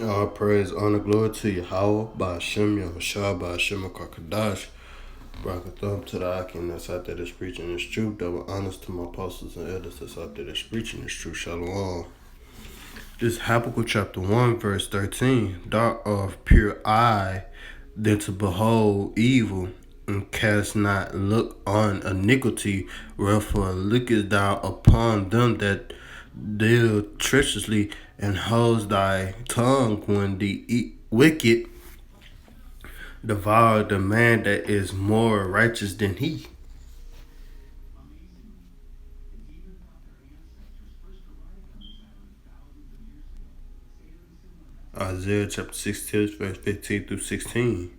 All praise, honor, glory to Yahawashi, Ba'ashem, Yahawashi, Ba'ashem, Kakadash. Brakathum to the Akim that's out there that's preaching this truth. Double honors to my apostles and elders that's out there that's preaching this truth. Shalom. This Habakkuk chapter 1, verse 13. Thou art pure eye than to behold evil, and cast not look on iniquity, wherefore lookest thou upon them that deal treacherously, and holds thy tongue when the wicked devour the man that is more righteous than he. Isaiah chapter 16, verse 15 through 16.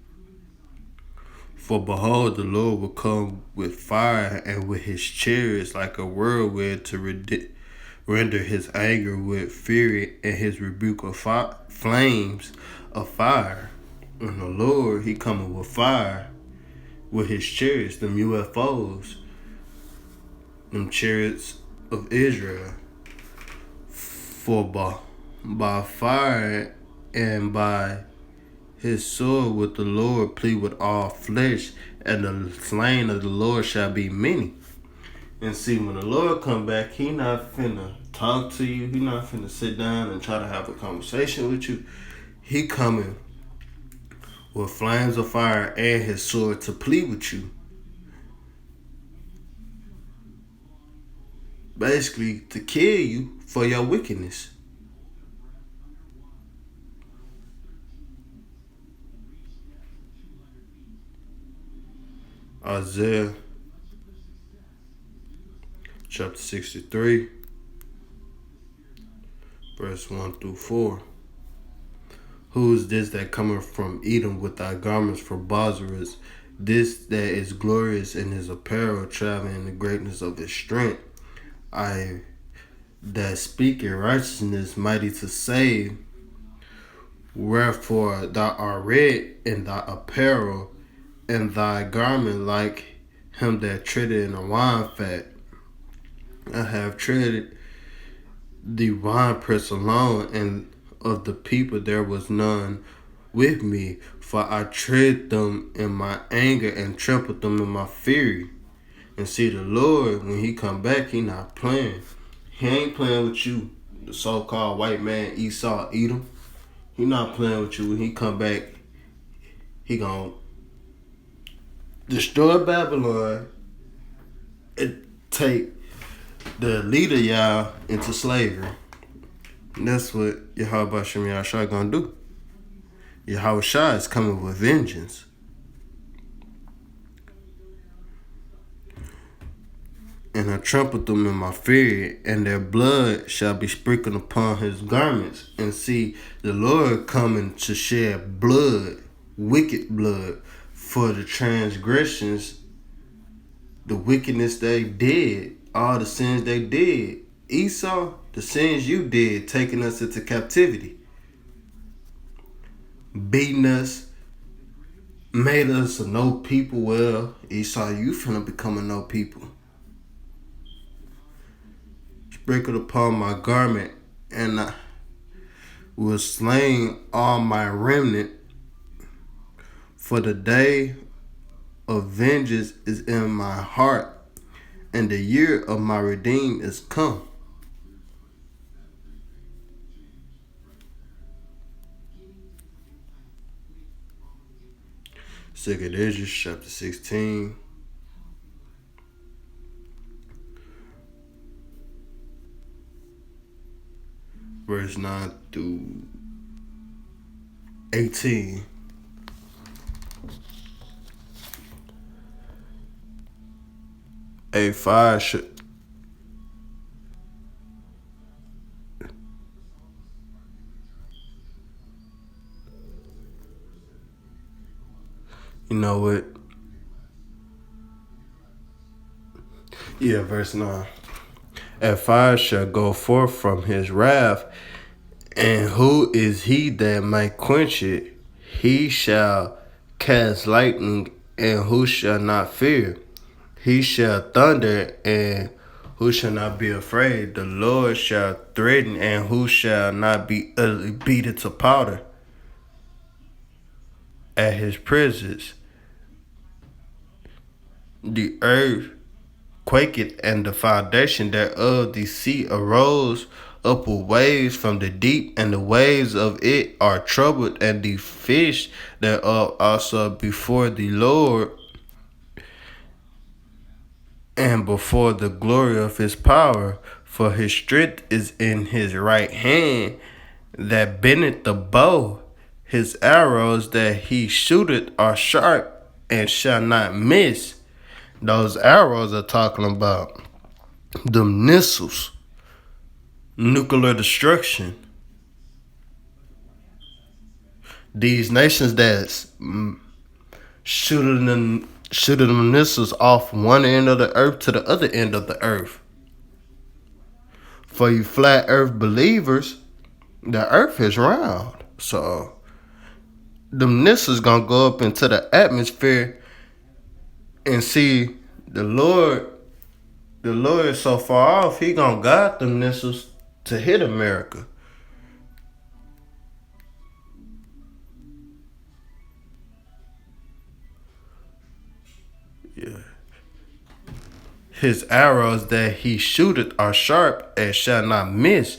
For behold, the Lord will come with fire, and with his chariots like a whirlwind to render his anger with fury, and his rebuke of flames of fire. And the Lord, he coming with fire, with his chariots, them UFOs, them chariots of Israel. For by fire and by his sword with the Lord plead with all flesh, and the slain of the Lord shall be many. And see, when the Lord come back, he not finna talk to you. He not finna sit down and try to have a conversation with you. He coming with flames of fire and his sword to plead with you. Basically, to kill you for your wickedness. Isaiah chapter 63, verse 1 through 4. Who is this that cometh from Edom with thy garments from Bozrah? This that is glorious in his apparel, traveling in the greatness of his strength. I that speak in righteousness, mighty to save. Wherefore thou art red in thy apparel, and thy garment like him that treaded in a wine fat. I have treaded the winepress alone, and of the people there was none with me, for I tread them in my anger and trampled them in my fury. And see, the Lord, when he come back, he not playing. He ain't playing with you, the so-called white man Esau, Edom. He not playing with you. When he come back, he gonna destroy Babylon and take the leader y'all into slavery. And that's what Yahawashi Yahawashi gonna do. Yahawashi is coming with vengeance. And I trampled them in my fury, and their blood shall be sprinkled upon his garments. And see, the Lord coming to shed blood, wicked blood, for the transgressions, the wickedness they did, all the sins they did. Esau, the sins you did, taking us into captivity, beating us, made us a no people. Well, Esau, you finna become a no people. Sprinkled upon my garment, and I will slain all my remnant. For the day of vengeance is in my heart, and the year of my redeem is come. Second Ezra chapter 16. Verse 9 through 18. A fire should. You know what? Yeah, verse 9. A fire shall go forth from his wrath, and who is he that might quench it? He shall cast lightning, and who shall not fear? He shall thunder, and Who shall not be afraid? The Lord shall threaten, and who shall not be utterly beaten to powder at his presence? The earth quaketh, and the foundation thereof the sea arose up with waves from the deep, and the waves of it are troubled, and the fish thereof also before the Lord, and before the glory of his power. For his strength is in his right hand, that bendeth the bow. His arrows that he shooteth are sharp, and shall not miss. Those arrows are talking about them missiles, nuclear destruction. These nations that's shooting them missiles off one end of the earth to the other end of the earth. For you flat earth believers, the earth is round. So the missiles gonna go up into the atmosphere and see the Lord. The Lord is so far off, he gonna guide them missiles to hit America. Yeah. His arrows that he shooteth are sharp and shall not miss.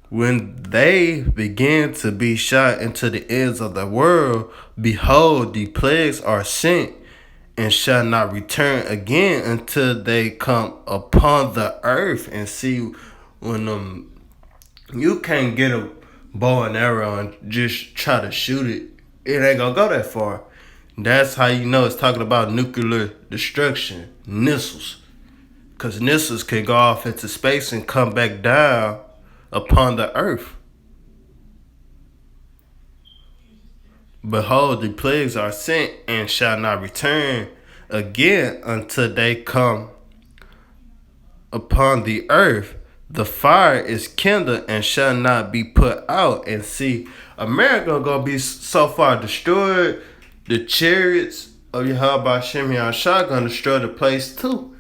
When they begin to be shot into the ends of the world, behold, the plagues are sent and shall not return again until they come upon the earth. And see, when you can't get a bow and arrow and just try to shoot it, it ain't gonna go that far. That's how you know it's talking about nuclear destruction, missiles. Because missiles can go off into space and come back down upon the earth. Behold, the plagues are sent and shall not return again until they come upon the earth. The fire is kindled and shall not be put out. And see, America gonna be so far destroyed. The chariots of Yahawashi gonna destroy the place too.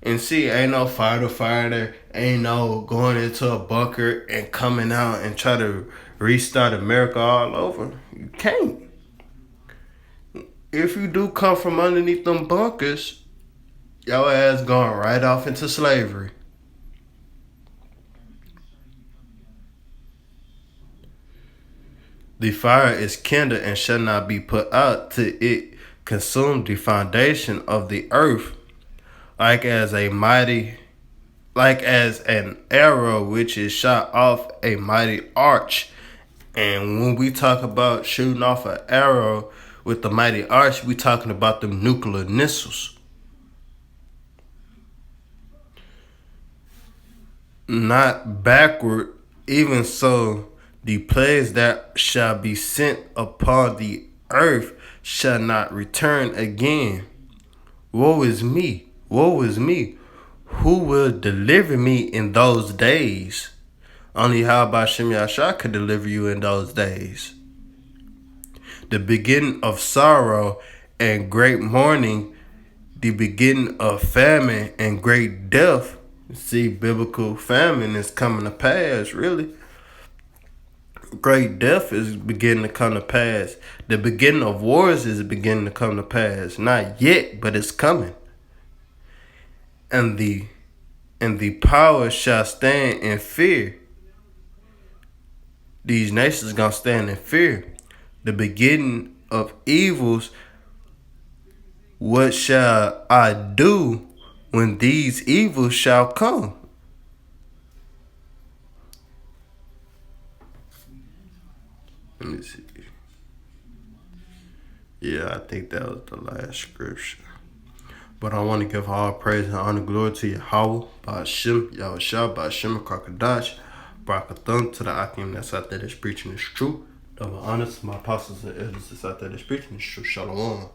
And see, ain't no fighter, ain't no going into a bunker and coming out and try to restart America all over. You can't. If you do come from underneath them bunkers, your ass going right off into slavery. The fire is kindled and shall not be put out till it consume the foundation of the earth, like as an arrow which is shot off a mighty arch. And when we talk about shooting off an arrow with the mighty arch, we talking about them nuclear missiles. Not backward, even so the plagues that shall be sent upon the earth shall not return again. Woe is me, woe is me. Who will deliver me in those days? Only Yahawashi Yahshua could deliver you in those days. The beginning of sorrow and great mourning, the beginning of famine and great death. See, biblical famine is coming to pass, really. Great death is beginning to come to pass. The beginning of wars is beginning to come to pass. Not yet, but it's coming. And the power shall stand in fear. These nations gonna stand in fear. The beginning of evils. What shall I do when these evils shall come? Let me see. Yeah, I think that was the last scripture. But I want to give all praise and honor and glory to Yahweh, Ba'ashem, Yahawashi, Ba'ashem, Krakadash, Barakathon, to the Akim that's out there that's preaching is true. Double honor to my apostles and elders that's out there that's preaching is true. Shalom.